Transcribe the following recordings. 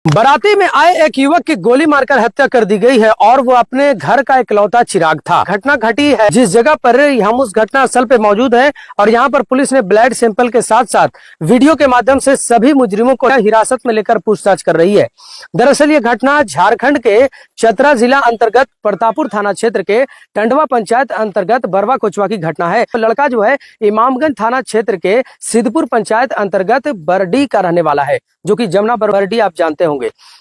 बाराती में आए एक युवक की गोली मारकर हत्या कर दी गई है और वो अपने घर का इकलौता चिराग था। घटना घटी है जिस जगह पर हम उस घटना स्थल पे मौजूद हैं और यहाँ पर पुलिस ने ब्लड सैंपल के साथ साथ वीडियो के माध्यम से सभी मुजरिमों को हिरासत में लेकर पूछताछ कर रही है। दरअसल ये घटना झारखंड के चतरा जिला अंतर्गत प्रतापपुर थाना क्षेत्र के टंडवा पंचायत अंतर्गत बरवा कोचवा की घटना है। लड़का जो है इमामगंज थाना क्षेत्र के सिद्धपुर पंचायत अंतर्गत बरडी का रहने वाला है, जो कि जमुना बरडी आप जानते होंगे।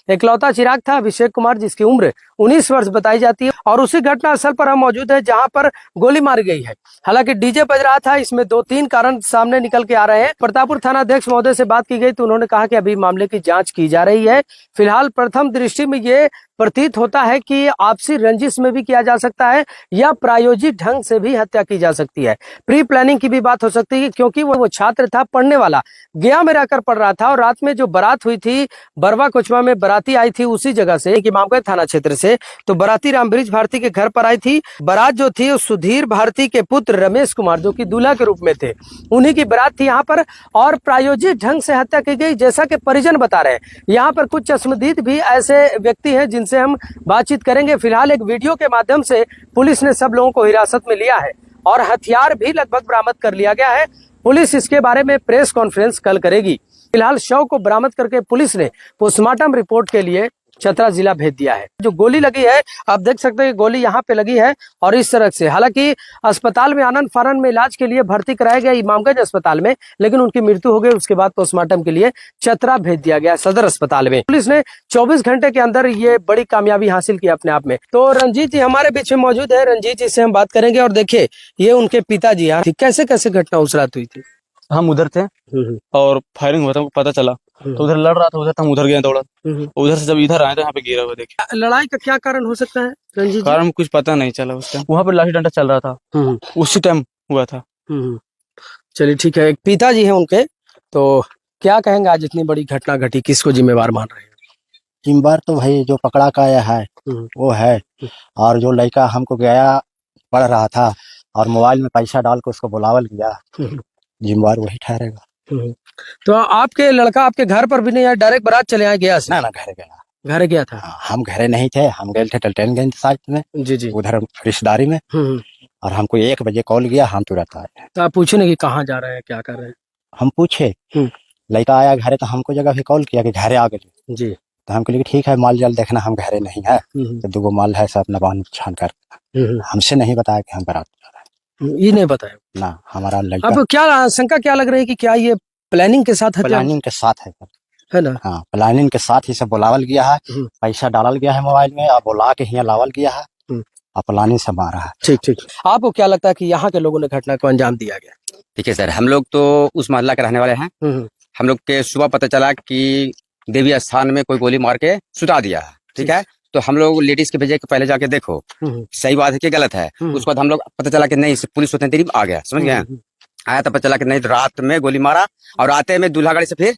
इकलौता चिराग था अभिषेक कुमार, जिसकी उम्र 19 वर्ष बताई जाती है और उसी घटना स्थल पर हम मौजूद है जहां पर गोली मारी गई है। हालांकि डीजे बज रहा था, इसमें 2-3 कारण सामने निकल के आ रहे हैं। प्रतापपुर थाना अध्यक्ष महोदय से बात की गई तो उन्होंने कहा कि अभी मामले की जांच की जा रही है। फिलहाल प्रथम दृष्टि में ये प्रतीत होता है कि आपसी रंजिश में भी किया जा सकता है या प्रायोजित ढंग से भी हत्या की जा सकती है। प्री प्लानिंग की भी बात हो सकती है क्योंकि वो छात्र था, पढ़ने वाला, गया में रहकर पढ़ रहा था और रात में जो बारात हुई थी, बरवा कोचवा में बाराती आई थी उसी जगह से, इमामगंज थाना क्षेत्र से। तो बाराती रामब्रिज भारती के घर पर आई थी। बारात जो थी वो सुधीर भारती के पुत्र रमेश कुमार, जो कि दूल्हा के रूप में थे, उन्हीं की बारात थी यहाँ पर और प्रायोजित ढंग से हत्या की गई, जैसा कि परिजन बता रहे हैं। यहाँ पर कुछ चश्मदीद भी ऐसे व्यक्ति हैं जिनसे हम बातचीत करेंगे। फिलहाल एक वीडियो के माध्यम से पुलिस ने सब लोगों को हिरासत में लिया है और हथियार भी लगभग बरामद कर लिया गया है। पुलिस इसके बारे में प्रेस कॉन्फ्रेंस कल करेगी। फिलहाल शव को बरामद करके पुलिस ने पोस्टमार्टम रिपोर्ट के लिए चतरा जिला भेज दिया है। जो गोली लगी है, आप देख सकते हैं गोली यहाँ पे लगी है और इस तरह से। हालांकि अस्पताल में आनंद फानन में इलाज के लिए भर्ती कराया गया इमामगंज अस्पताल में, लेकिन उनकी मृत्यु हो गई। उसके बाद पोस्टमार्टम के लिए चतरा भेज दिया गया सदर अस्पताल में। पुलिस ने 24 घंटे के अंदर ये बड़ी कामयाबी हासिल की अपने आप में। तो रंजीत जी हमारे बीच में मौजूद है, रंजीत जी से हम बात करेंगे। और देखिए ये उनके पिताजी, कैसे कैसे घटना उस रात हुई थी? हम उधर थे और फायरिंग हुआ था, पता चला तो उधर लड़ रहा था, उधर हम उधर गए दौड़ा। उधर से जब इधर आए तो यहाँ पे गिरा हुआ देखिए। लड़ाई का क्या कारण हो सकता है रंजीत जी? कारण कुछ पता नहीं चला। उस टाइम वहाँ पे लाठी डंडा चल रहा था, उसी टाइम हुआ था। चलिए ठीक है, एक पिताजी है उनके, तो क्या कहेंगे आज इतनी बड़ी घटना घटी, किसको जिम्मेवार मान रहे हैं? जिम्मेवार तो भाई जो पकड़ा का है वो है, और जो लड़का हमको गया पढ़ रहा था और मोबाइल में पैसा डाल के उसको बुलावल किया, जिम्मेवार वही ठहरेगा। तो आपके लड़का आपके घर पर भी नहीं आया, डायरेक्ट बारात चले आए गया से? ना घर गया था। हम घरे नहीं थे, हम गए थे टल्टनगंज साइड में, जी उधर रिश्तेदारी में। और हमको 1 बजे कॉल किया, हम तुरंत आए। तो आप पूछे नहीं कि कहाँ जा रहे हैं, क्या कर रहे हैं? हम पूछे, लड़का आया घरे तो हमको जगह भी कॉल किया कि घरे आ गए जी। तो हमको लगे ठीक है, माल जाल देखना, हम घरे नहीं है तो 2 माल है, सब अपना बांध छान कर। हमसे नहीं बताया कि हम बारात जा रहे हैं, ये नहीं बताया ना हमारा लड़का। अब क्या शंका क्या लग रही है कि क्या ये प्लानिंग के साथ प्लानिंग के साथ है ना? हाँ, प्लानिंग के साथ ही सब बुलावल गया है, पैसा डालल गया है मोबाइल में और बुला के यहाँ लावल गया है और प्लानिंग से मारा है। ठीक। आपको क्या लगता है कि यहाँ के लोगों ने घटना को अंजाम दिया गया? ठीक है सर, हम लोग तो उस मोहल्ला के रहने वाले हैं। हम लोग के सुबह पता चला कि देवी स्थान में कोई गोली मार के सुता दिया है। ठीक है, तो हम लोग लेडीज के भेजे कि पहले जाके देखो सही बात है कि गलत है। उसके बाद हम लोग पता चला कि नहीं, पुलिस होते देरी आ गया, समझ गए। आया तो पता चला कि नहीं, तो रात में गोली मारा और आते में दूल्हा गाड़ी से फिर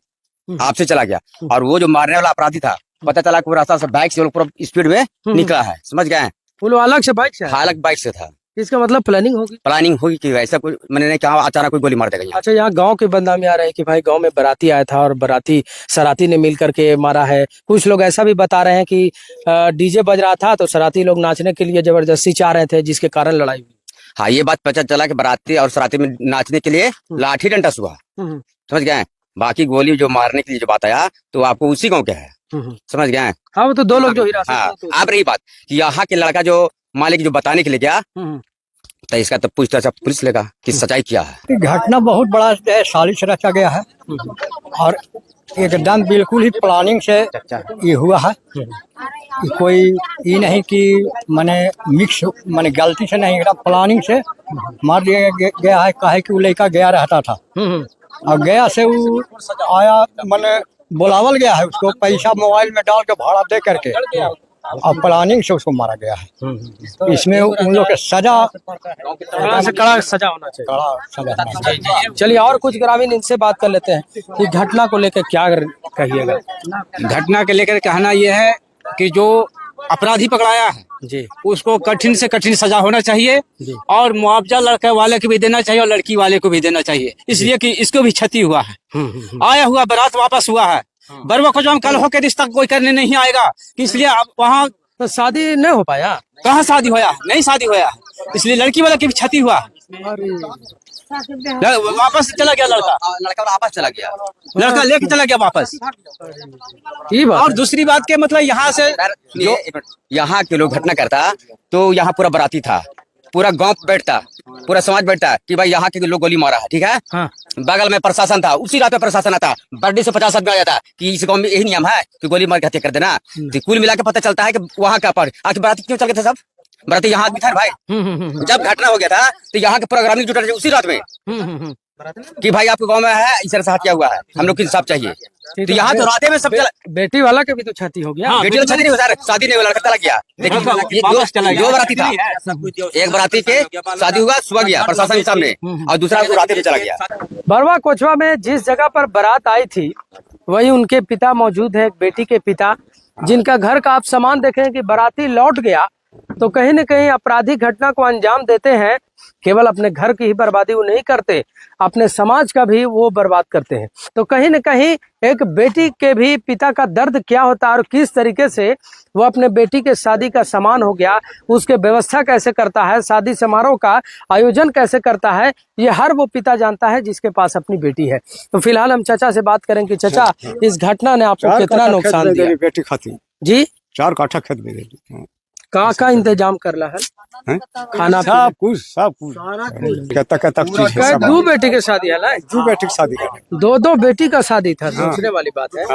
आपसे चला गया। और वो जो मारने वाला अपराधी था, पता चला कि वो रास्ता से बाइक से पूरा स्पीड में निकला है, समझ गए। वो लोग अलग से बाइक से? अलग बाइक से था। इसका मतलब प्लानिंग होगी कि ऐसा कोई मैंने नहीं कहा अचानक कोई गोली मार देगा। अच्छा, यहाँ गांव के बदनामी आ रहे हैं कि भाई गांव में बाराती आया था और बाराती सराती ने मिल करके मारा है। कुछ लोग ऐसा भी बता रहे हैं कि डीजे बज रहा था तो सराती लोग नाचने के लिए जबरदस्ती चाह रहे थे, जिसके कारण लड़ाई हुई। हाँ, ये बात पता चला कि बाराती और सराती में नाचने के लिए लाठी डंडा हुआ, समझ गए। बाकी गोली जो मारने के लिए जो बात आया तो आपको उसी गाँव के है, समझ गए। हाँ, वो तो 2 लोग जो हिरासत। आप रही बात कि यहाँ के लड़का जो मालिक जो बताने के लिए गया, तो इसका तो पूछताछ पुलिस लेगा कि सच्चाई क्या है। घटना बहुत बड़ा साजिश रचा गया है और एकदम बिल्कुल ही प्लानिंग से ये हुआ है। कोई ये नहीं कि माने मिक्स माने गलती से नहीं, एकदम प्लानिंग से मार दिया गया है। काहे कि वो लड़का गया रहता था और गया से वो आया, माने बुलावल गया है उसको, पैसा मोबाइल में डाल के भाड़ा दे करके और प्लानिंग से उसको मारा गया है। इसमें उन लोग के सजा कड़ा सजा होना चाहिए। चलिए और कुछ ग्रामीण इनसे बात कर लेते हैं कि घटना को लेकर क्या कहिएगा? घटना के लेकर कहना यह है कि जो अपराधी पकड़ाया है जी, उसको कठिन से कठिन सजा होना चाहिए और मुआवजा लड़के वाले को भी देना चाहिए और लड़की वाले को भी देना चाहिए, इसलिए कि इसको भी क्षति हुआ है। आया हुआ बारात वापस हुआ है बरवा को जो हम कल होकर रिश्ता कोई करने नहीं आएगा, इसलिए अब वहाँ तो शादी नहीं हो पाया। कहाँ शादी होया, नहीं शादी होया, इसलिए लड़की वाला की भी क्षति हुआ। वापस चला गया लड़का वापस चला गया, लड़का लेके चला गया वापस। ये बात और दूसरी बात के मतलब यहाँ से जो यहाँ के लोग घटना करता तो यहाँ पूरा बराती था, पूरा गांव बैठता, पूरा समाज बैठता कि भाई यहाँ के लोग गोली मारा है, ठीक है। हाँ। बगल में प्रशासन था, उसी रात में प्रशासन आता, बर्थडे से 50 आदमी आ जाता कि इस गांव में यही नियम है कि गोली मार के हत्या कर देना। तो कुल मिला के पता चलता है कि वहाँ का पर आखिर बराती क्यों चल गए थे सब, बराती यहाँ आदमी था भाई। जब घटना हो गया था तो यहाँ के पूरा ग्रामीण जुटा रहे उसी रात में कि भाई आपके गांव में है इस तरह से हत्या हुआ है, हम लोग को इंसाफ चाहिए। तो यहाँ तो राते में सब चला, बेटी वाला के भी तो क्षति हो गया। बेटी तो क्षति नहीं हुआ, शादी नहीं हुआ, लड़का चला गया। लेकिन दो बराती था, एक बराती के शादी हुआ सुबह गया प्रशासन के सामने, और दूसरा रात में चला गया। बरवा कोचवा में जिस जगह पर बारात आई थी वही उनके पिता मौजूद है, एक बेटी के पिता, जिनका घर का आप सामान देखें कि बाराती लौट गया तो कहीं न कहीं आपराधिक घटना को अंजाम देते हैं। केवल अपने घर की ही बर्बादी वो नहीं करते, अपने समाज का भी वो बर्बाद करते हैं। तो कहीं न कहीं एक बेटी के भी पिता का दर्द क्या होता है और किस तरीके से वो अपने बेटी के शादी का सामान हो गया उसके व्यवस्था कैसे करता है, शादी समारोह का आयोजन कैसे करता है, ये हर वो पिता जानता है जिसके पास अपनी बेटी है। तो फिलहाल हम चाचा से बात करें कि चाचा इस घटना ने आपको कितना नुकसान दिया? बेटी खाती जी 4 काठा खेत में दे का इंतजाम कर रहा है, खाना सब कुछ कहता दो बेटी की शादी है ना, 2 बेटी की शादी कर दो बेटी का शादी था, दूसरे वाली बात है।